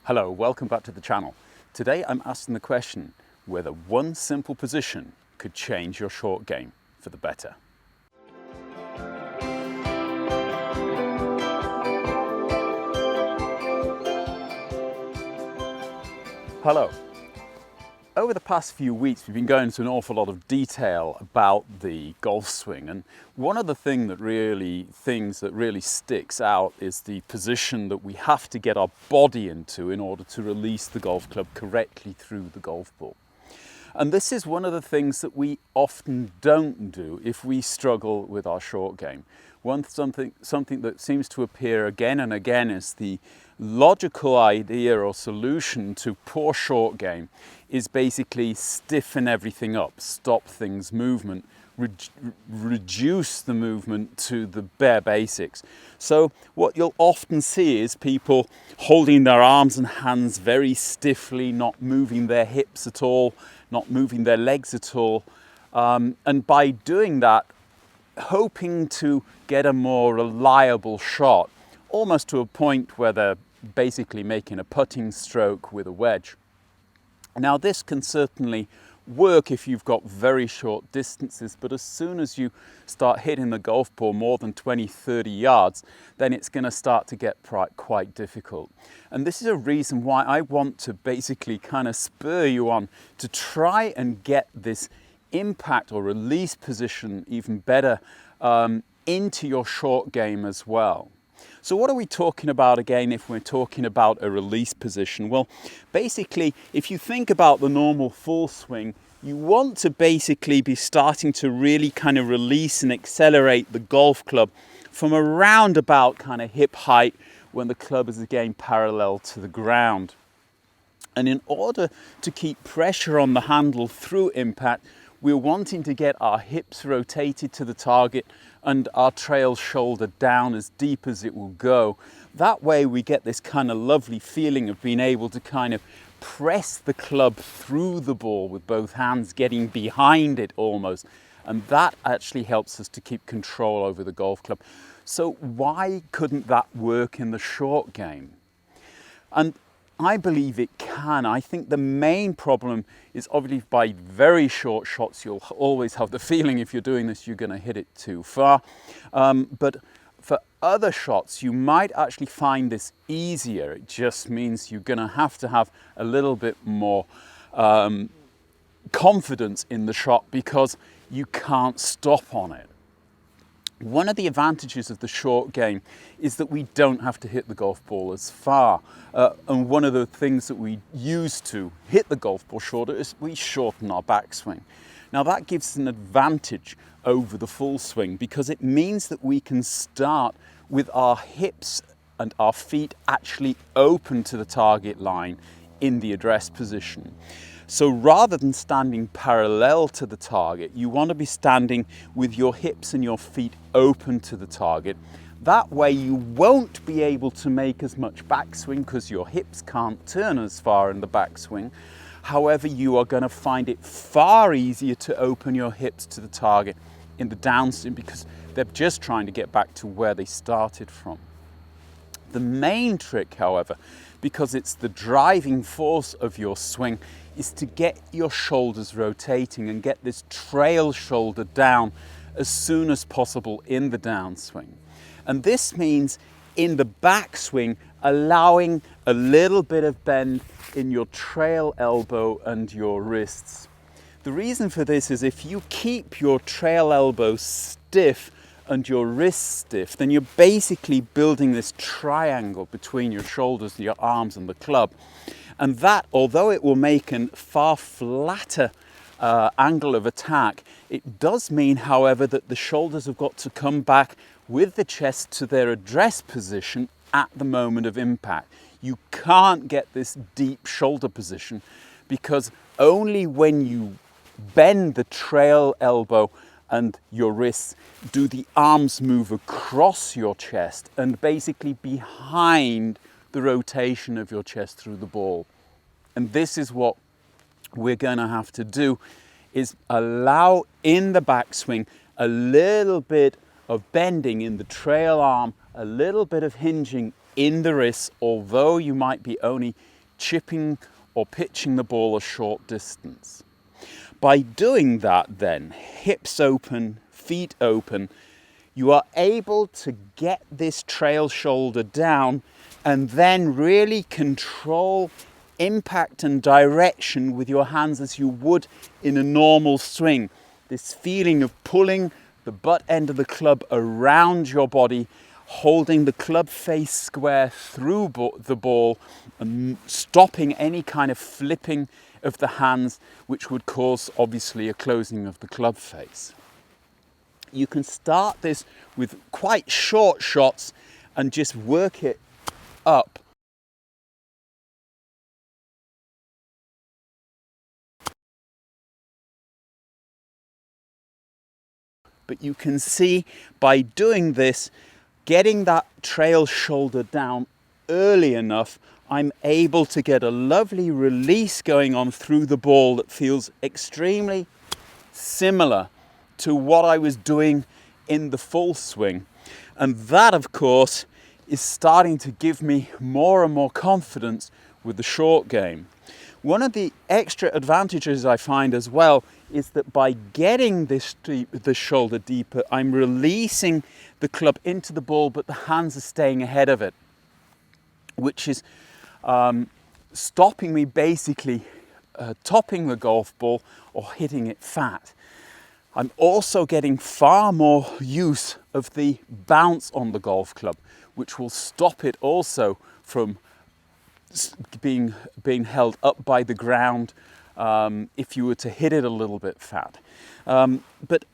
Hello, welcome back to the channel. Today I'm asking the question whether one simple position could change your short game for the better. Hello. Over the past few weeks we've been going into an awful lot of detail about the golf swing, and one of the things that really sticks out is the position that we have to get our body into in order to release the golf club correctly through the golf ball. And this is one of the things that we often don't do if we struggle with our short game. Something that seems to appear again and again is the logical idea or solution to poor short game is basically stiffen everything up, stop things movement, reduce the movement to the bare basics. So what you'll often see is people holding their arms and hands very stiffly, not moving their hips at all, not moving their legs at all. And by doing that, hoping to get a more reliable shot, almost to a point where they're basically making a putting stroke with a wedge. Now this can certainly work if you've got very short distances, but as soon as you start hitting the golf ball more than 20-30 yards, then it's going to start to get quite difficult. And this is a reason why I want to basically kind of spur you on to try and get this impact or release position even better into your short game as well. So what are we talking about again if we're talking about a release position? Well, basically, if you think about the normal full swing, you want to basically be starting to really kind of release and accelerate the golf club from around about kind of hip height when the club is again parallel to the ground. And in order to keep pressure on the handle through impact, we're wanting to get our hips rotated to the target and our trail shoulder down as deep as it will go. That way we get this kind of lovely feeling of being able to kind of press the club through the ball with both hands, getting behind it almost. And that actually helps us to keep control over the golf club. So why couldn't that work in the short game? And I believe it can. I think the main problem is obviously by very short shots, you'll always have the feeling if you're doing this, you're going to hit it too far. But for other shots, you might actually find this easier. It just means you're going to have a little bit more confidence in the shot because you can't stop on it. One of the advantages of the short game is that we don't have to hit the golf ball as far. And one of the things that we use to hit the golf ball shorter is we shorten our backswing. Now that gives an advantage over the full swing because it means that we can start with our hips and our feet actually open to the target line in the address position. So rather than standing parallel to the target, you want to be standing with your hips and your feet open to the target. That way you won't be able to make as much backswing because your hips can't turn as far in the backswing. However, you are going to find it far easier to open your hips to the target in the downswing because they're just trying to get back to where they started from. The main trick, however, because it's the driving force of your swing, is to get your shoulders rotating and get this trail shoulder down as soon as possible in the downswing. And this means in the backswing, allowing a little bit of bend in your trail elbow and your wrists. The reason for this is if you keep your trail elbow stiff and your wrists stiff, then you're basically building this triangle between your shoulders, your arms and the club. And that, although it will make a far flatter angle of attack, it does mean, however, that the shoulders have got to come back with the chest to their address position at the moment of impact. You can't get this deep shoulder position because only when you bend the trail elbow and your wrists do the arms move across your chest and basically behind the rotation of your chest through the ball. And this is what we're going to have to do, is allow in the backswing a little bit of bending in the trail arm, a little bit of hinging in the wrists, although you might be only chipping or pitching the ball a short distance. By doing that then, hips open, feet open, you are able to get this trail shoulder down and then really control impact and direction with your hands as you would in a normal swing. This feeling of pulling the butt end of the club around your body, holding the club face square through the ball and stopping any kind of flipping of the hands, which would cause obviously a closing of the club face. You can start this with quite short shots and just work it up. But you can see by doing this, getting that trail shoulder down early enough, I'm able to get a lovely release going on through the ball that feels extremely similar to what I was doing in the full swing. And that, of course, is starting to give me more and more confidence with the short game. One of the extra advantages I find as well is that by getting the shoulder deeper, I'm releasing the club into the ball, but the hands are staying ahead of it, which is stopping me basically topping the golf ball or hitting it fat. I'm also getting far more use of the bounce on the golf club, which will stop it also from being held up by the ground if you were to hit it a little bit fat. But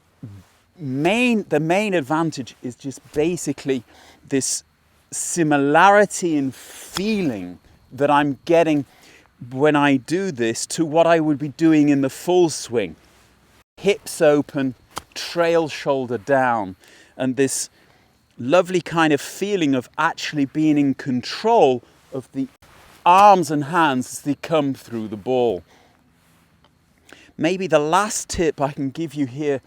the main advantage is just basically this similarity in feeling that I'm getting when I do this to what I would be doing in the full swing. Hips open, trail shoulder down, and this lovely kind of feeling of actually being in control of the arms and hands as they come through the ball. Maybe the last tip I can give you here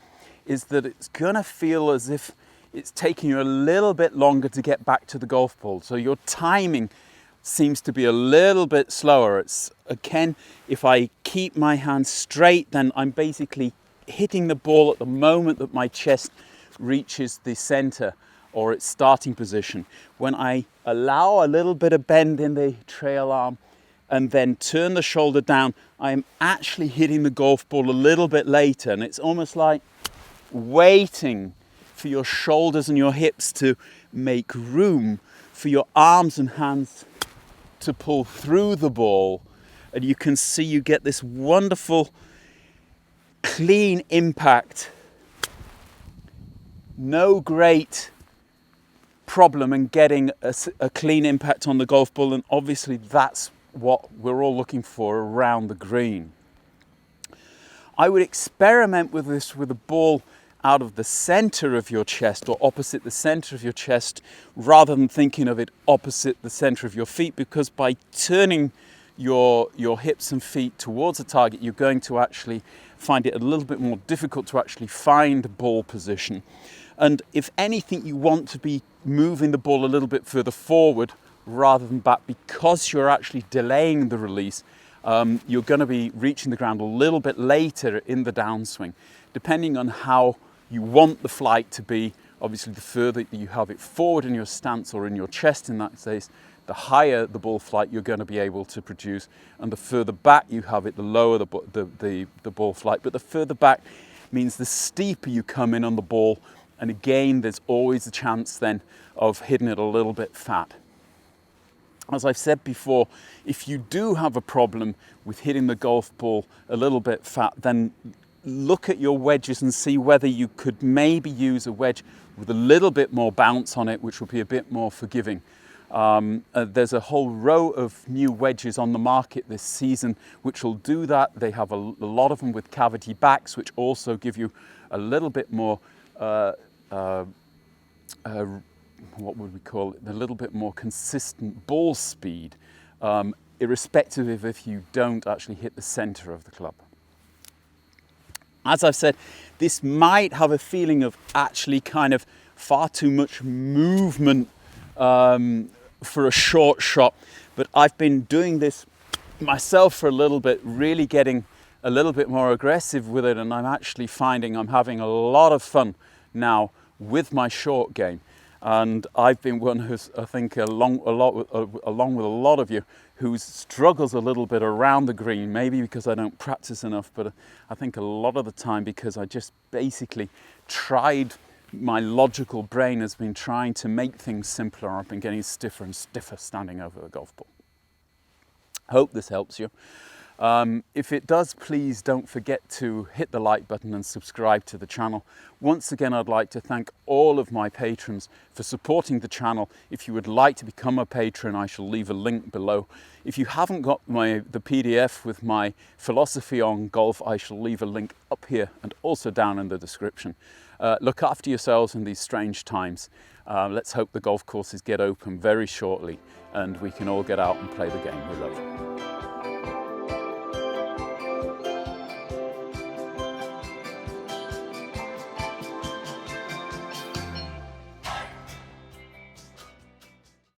is that it's gonna feel as if it's taking you a little bit longer to get back to the golf ball. So your timing seems to be a little bit slower. It's again, if I keep my hands straight, then I'm basically hitting the ball at the moment that my chest reaches the center or its starting position. When I allow a little bit of bend in the trail arm and then turn the shoulder down, I'm actually hitting the golf ball a little bit later, and it's almost like waiting for your shoulders and your hips to make room for your arms and hands to pull through the ball. And you can see you get this wonderful clean impact. No great problem in getting a clean impact on the golf ball, and obviously that's what we're all looking for around the green. I would experiment with this with a ball out of the center of your chest or opposite the center of your chest, rather than thinking of it opposite the center of your feet, because by turning your hips and feet towards the target, you're going to actually find it a little bit more difficult to actually find ball position. And if anything, you want to be moving the ball a little bit further forward rather than back, because you're actually delaying the release. You're going to be reaching the ground a little bit later in the downswing, depending on how you want the flight to be. Obviously, the further you have it forward in your stance or in your chest in that case, the higher the ball flight you're going to be able to produce, and the further back you have it, the lower the ball flight. But the further back means the steeper you come in on the ball, and again, there's always a chance then of hitting it a little bit fat. As I've said before, if you do have a problem with hitting the golf ball a little bit fat, then look at your wedges and see whether you could maybe use a wedge with a little bit more bounce on it, which will be a bit more forgiving. There's a whole row of new wedges on the market this season which will do that. They have a lot of them with cavity backs, which also give you a little bit more what would we call it, a little bit more consistent ball speed, irrespective of if you don't actually hit the center of the club. As I've said, this might have a feeling of actually kind of far too much movement for a short shot, but I've been doing this myself for a little bit, really getting a little bit more aggressive with it, and I'm actually finding I'm having a lot of fun now with my short game. And I've been one who's, I think, along with a lot of you, who struggles a little bit around the green, maybe because I don't practice enough, but I think a lot of the time because I just basically tried, my logical brain has been trying to make things simpler. I've been getting stiffer and stiffer standing over the golf ball. Hope this helps you. If it does, please don't forget to hit the like button and subscribe to the channel. Once again, I'd like to thank all of my patrons for supporting the channel. If you would like to become a patron, I shall leave a link below. If you haven't got the PDF with my philosophy on golf, I shall leave a link up here and also down in the description. Look after yourselves in these strange times. Let's hope the golf courses get open very shortly and we can all get out and play the game we love.